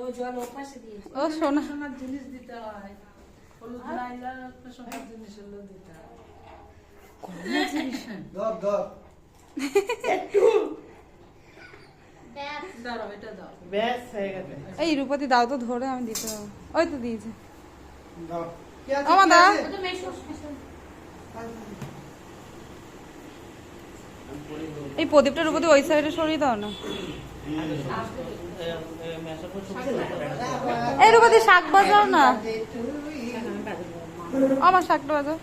ও সোনা সোনার জিনিস দিতে হয়, হলুদ লাইলা একটা সোনার জিনিস হলো দিতে হয়। দাঁড়াও, এটা দাও। এই রূপতি দাও তো ধরে, আমি দিতে পারবো। ওই তো দিয়েছে। দাও। আমার দা এই প্রদীপটা রূপতি ওই সাইডে সরিয়ে দাও না। এই রূপতি শাক বাজাও না, আমার শাকটা বাজাও।